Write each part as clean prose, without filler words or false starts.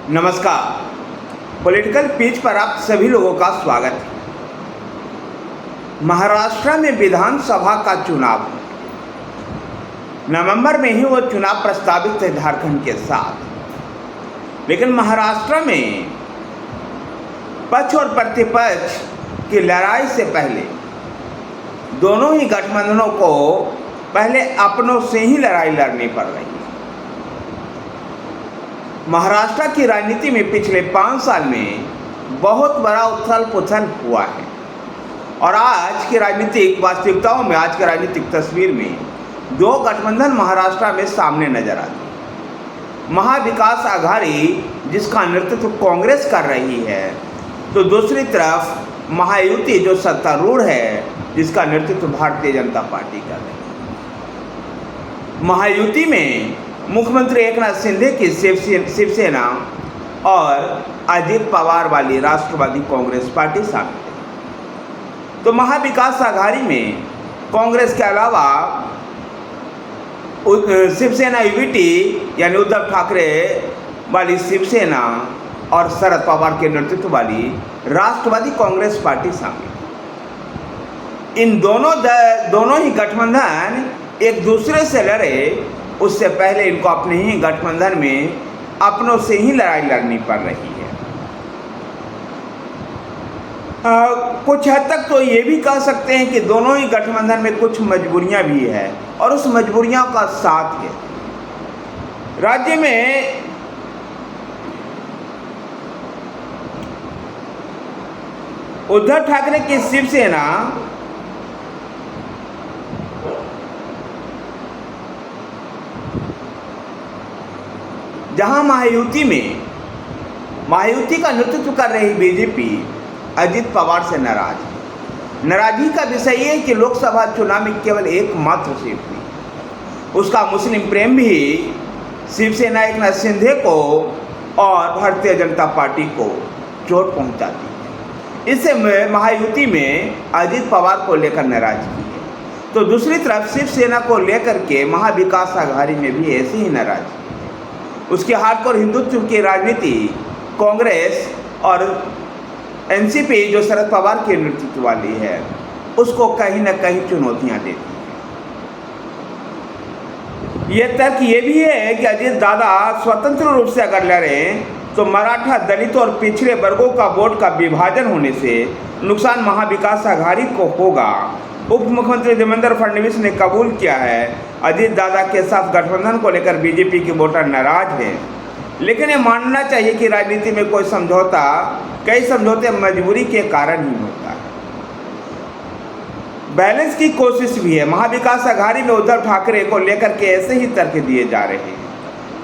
नमस्कार। Political pitch पर आप सभी लोगों का स्वागत है। महाराष्ट्र में विधानसभा का चुनाव, नवंबर में ही वो चुनाव प्रस्तावित है झारखंड के साथ, लेकिन महाराष्ट्र में पक्ष और प्रतिपक्ष की लड़ाई से पहले दोनों ही गठबंधनों को पहले अपनों से ही लड़ाई लड़नी पड़ रही है। महाराष्ट्र की राजनीति में पिछले 5 साल में बहुत बड़ा उथल पुथल हुआ है और आज की राजनीतिक वास्तविकताओं में, आज की राजनीतिक तस्वीर में दो गठबंधन महाराष्ट्र में सामने नजर आती है। महाविकास आघाड़ी जिसका नेतृत्व कांग्रेस कर रही है, तो दूसरी तरफ महायुति जो सत्तारूढ़ है जिसका नेतृत्व भारतीय जनता पार्टी कर रही है। महायुति में मुख्यमंत्री एकनाथ शिंदे की शिवसेना और अजित पवार वाली राष्ट्रवादी कांग्रेस पार्टी शामिल है। तो महाविकास आघाड़ी में कांग्रेस के अलावा शिवसेना यूवीटी यानी उद्धव ठाकरे वाली शिवसेना और शरद पवार के नेतृत्व वाली राष्ट्रवादी कांग्रेस पार्टी शामिल है। इन दोनों ही गठबंधन एक दूसरे से लड़े, उससे पहले इनको अपने ही गठबंधन में अपनों से ही लड़ाई लड़नी पड़ रही है। कुछ हद तक तो ये भी कह सकते हैं कि दोनों ही गठबंधन में कुछ मजबूरियां भी है और उस मजबूरियों का साथ है। राज्य में उद्धव ठाकरे की शिवसेना जहां महायुति का नेतृत्व कर रही बीजेपी अजित पवार से नाराज है। नाराजगी का विषय ये है कि लोकसभा चुनाव में केवल एकमात्र सीट थी, उसका मुस्लिम प्रेम भी शिवसेना एकनाथ शिंदे को और भारतीय जनता पार्टी को चोट पहुंचाती है। इससे महायुति में अजित पवार को लेकर नाराजगी है। तो दूसरी तरफ शिवसेना को लेकर के महाविकास आघाड़ी में भी ऐसी ही नाराजगी। उसके हार्डकोर हिंदुत्व की राजनीति कांग्रेस और एनसीपी जो शरद पवार के नेतृत्व वाली है, उसको कहीं ना कहीं चुनौतियां देती है। ये तर्क ये भी है कि अजित दादा स्वतंत्र रूप से अगर लड़ें तो मराठा, दलित और पिछड़े वर्गों का वोट का विभाजन होने से नुकसान महाविकास आघाड़ी को होगा। उप मुख्यमंत्री देवेंद्र फडणवीस ने कबूल किया है अजित दादा के साथ गठबंधन को लेकर बीजेपी के वोटर नाराज हैं, लेकिन ये मानना चाहिए कि राजनीति में कोई समझौता, कई समझौते मजबूरी के कारण ही होता है। बैलेंस की कोशिश भी है। महाविकास आघाड़ी में उद्धव ठाकरे को लेकर के ऐसे ही तर्क दिए जा रहे हैं।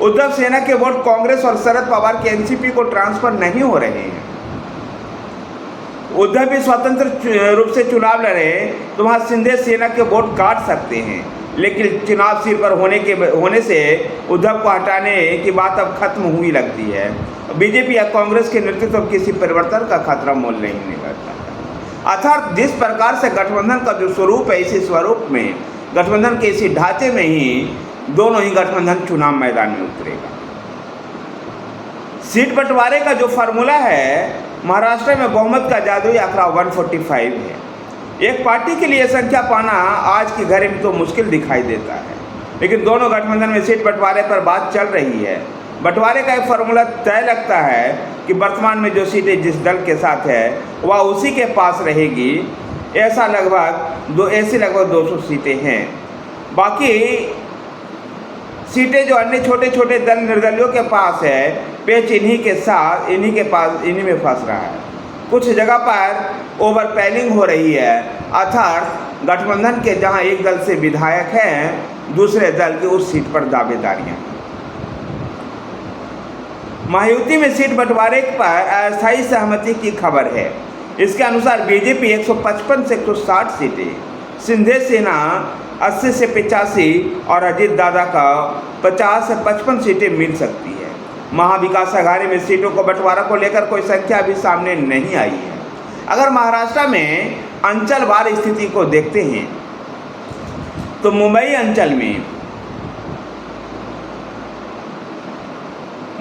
उद्धव सेना के वोट कांग्रेस और शरद पवार के एनसीपी को ट्रांसफर नहीं हो रहे हैं। उद्धव भी स्वतंत्र रूप से चुनाव लड़े तो वहाँ शिंदे सेना के वोट काट सकते हैं, लेकिन चुनाव सिर पर होने से उद्धव को हटाने की बात अब खत्म हुई लगती है। बीजेपी या कांग्रेस के नेतृत्व किसी परिवर्तन का खतरा मोल नहीं करता। अर्थात जिस प्रकार से गठबंधन का जो स्वरूप है, इसी स्वरूप में गठबंधन के इसी ढांचे में ही दोनों ही गठबंधन चुनाव मैदान में उतरेगा। सीट बंटवारे का जो फार्मूला है, महाराष्ट्र में बहुमत का जादुई आंकड़ा 145 है। एक पार्टी के लिए संख्या पाना आज की घड़ी में तो मुश्किल दिखाई देता है, लेकिन दोनों गठबंधन में सीट बंटवारे पर बात चल रही है। बंटवारे का एक फार्मूला तय लगता है कि वर्तमान में जो सीटें जिस दल के साथ है वह उसी के पास रहेगी। ऐसी लगभग 200 सीटें हैं। बाकी सीटें जो अन्य छोटे छोटे दल निर्दलियों के पास है, पेच इन्हीं में फंस रहा है। कुछ जगह पर ओवर पैलिंग हो रही है, अर्थात गठबंधन के जहां एक दल से विधायक हैं, दूसरे दल की उस सीट पर दावेदारियां। महायुति में सीट बंटवारे पर अस्थायी सहमति की खबर है। इसके अनुसार बीजेपी 155 से 160 सीटें, शिंदे सेना 80 से 85 और अजित दादा का 50 से 55 सीटें मिल सकती है। महाविकास आघाड़ी में सीटों को बंटवारा को लेकर कोई संख्या अभी सामने नहीं आई है। अगर महाराष्ट्र में अंचलवार स्थिति को देखते हैं तो मुंबई अंचल में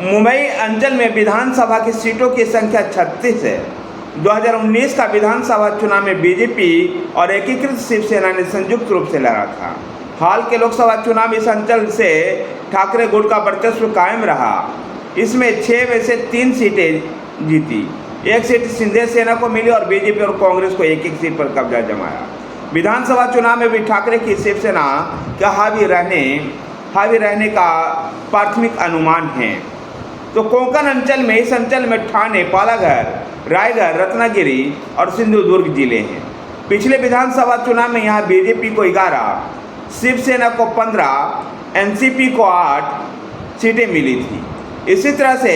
मुंबई अंचल में विधानसभा की सीटों की संख्या 36 है। 2019 का विधानसभा चुनाव में बीजेपी और एकीकृत शिवसेना ने संयुक्त रूप से लड़ा था। हाल के लोकसभा चुनाव में इस अंचल से ठाकरे गुट का वर्चस्व कायम रहा। इसमें 6 में से 3 सीटें जीती, 1 सीट शिंदे सेना को मिली और बीजेपी और कांग्रेस को एक सीट पर कब्जा जमाया। विधानसभा चुनाव में भी ठाकरे की शिवसेना का हावी रहने का प्राथमिक अनुमान है। तो कोंकण अंचल में, इस अंचल में ठाणे, पालाघर, रायगढ़, रत्नागिरी और सिंधुदुर्ग जिले हैं। पिछले विधानसभा चुनाव में यहाँ बीजेपी को 11, शिवसेना को 15, एनसीपी को 8 सीटें मिली थी। इसी तरह से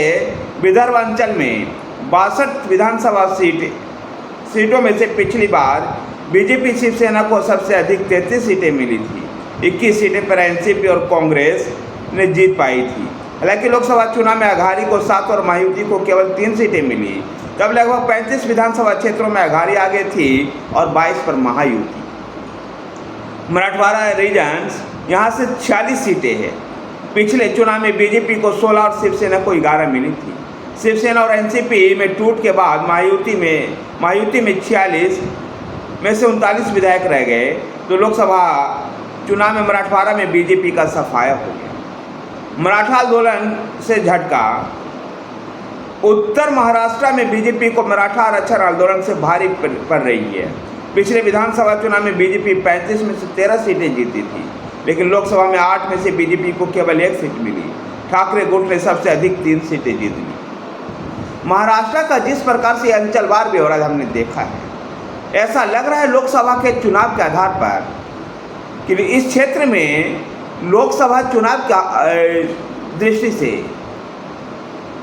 विदर्भ अंचल में 62 विधानसभा सीटों में से पिछली बार बीजेपी शिवसेना को सबसे अधिक 33 सीटें मिली थी। 21 सीटें पर एनसीपी और कांग्रेस ने जीत पाई थी। हालांकि लोकसभा चुनाव में अघाड़ी को 7 और महायुति को केवल 3 सीटें मिली। तब लगभग 35 विधानसभा क्षेत्रों में अघाड़ी आगे थी और 22 पर महायुति। मराठवाड़ा रीजन्स यहाँ से 46 सीटें हैं। पिछले चुनाव में बीजेपी को 16 और शिवसेना को 11 मिली थी। शिवसेना और एनसीपी में टूट के बाद महायुति में 46 में से 39 विधायक रह गए। तो लोकसभा चुनाव में मराठवाड़ा में बीजेपी का सफाया हो गया। मराठा आंदोलन से झटका। उत्तर महाराष्ट्र में बीजेपी को मराठा आरक्षण आंदोलन से भारी पड़ रही है। पिछले विधानसभा चुनाव में बीजेपी 35 में से 13 सीटें जीती थी, लेकिन लोकसभा में 8 में से बीजेपी को केवल 1 सीट मिली। ठाकरे गुट ने सबसे अधिक 3 सीटें जीत ली। महाराष्ट्र का जिस प्रकार से अंचलवार व्यवहार हमने देखा है, ऐसा लग रहा है लोकसभा के चुनाव के आधार पर कि इस क्षेत्र में लोकसभा चुनाव का दृष्टि से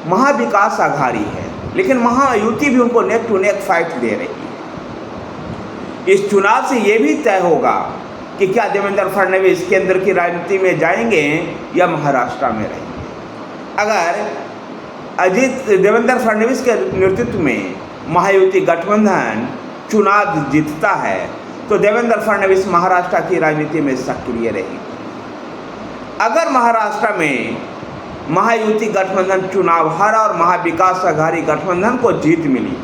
महाविकास अघाड़ी है, लेकिन महायुति भी उनको नेक टू नेक फाइट दे रही है। इस चुनाव से ये भी तय होगा कि क्या देवेंद्र फडणवीस केंद्र की राजनीति में जाएंगे या महाराष्ट्र में रहेंगे। अगर देवेंद्र फडणवीस के नेतृत्व में महायुति गठबंधन चुनाव जीतता है तो देवेंद्र फडणवीस महाराष्ट्र की राजनीति में सक्रिय रहेंगे। अगर महाराष्ट्र में महायुति गठबंधन चुनाव हारा और महाविकास अघाड़ी गठबंधन को जीत मिली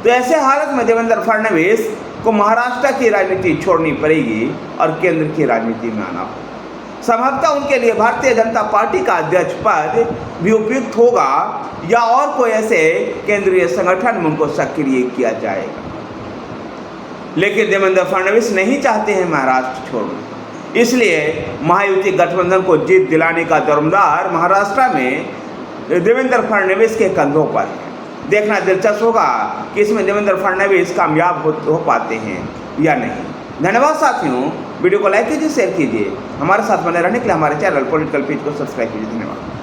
तो ऐसे हालत में देवेंद्र फडणवीस को महाराष्ट्र की राजनीति छोड़नी पड़ेगी और केंद्र की राजनीति में आना होगा। संभवतः उनके लिए भारतीय जनता पार्टी का अध्यक्ष पद भी उपयुक्त होगा या और कोई ऐसे केंद्रीय संगठन में उनको सक्रिय किया जाएगा। लेकिन देवेंद्र फडणवीस नहीं चाहते हैं महाराष्ट्र छोड़ना, इसलिए महायुति गठबंधन को जीत दिलाने का दारोमदार महाराष्ट्र में देवेंद्र फडणवीस के कंधों पर है। देखना दिलचस्प होगा कि इसमें देवेंद्र फडणवीस कामयाब हो पाते हैं या नहीं। धन्यवाद साथियों, वीडियो को लाइक कीजिए, शेयर कीजिए। हमारे साथ बने रहने के लिए हमारे चैनल पॉलिटिकल पेज को सब्सक्राइब कीजिए। धन्यवाद।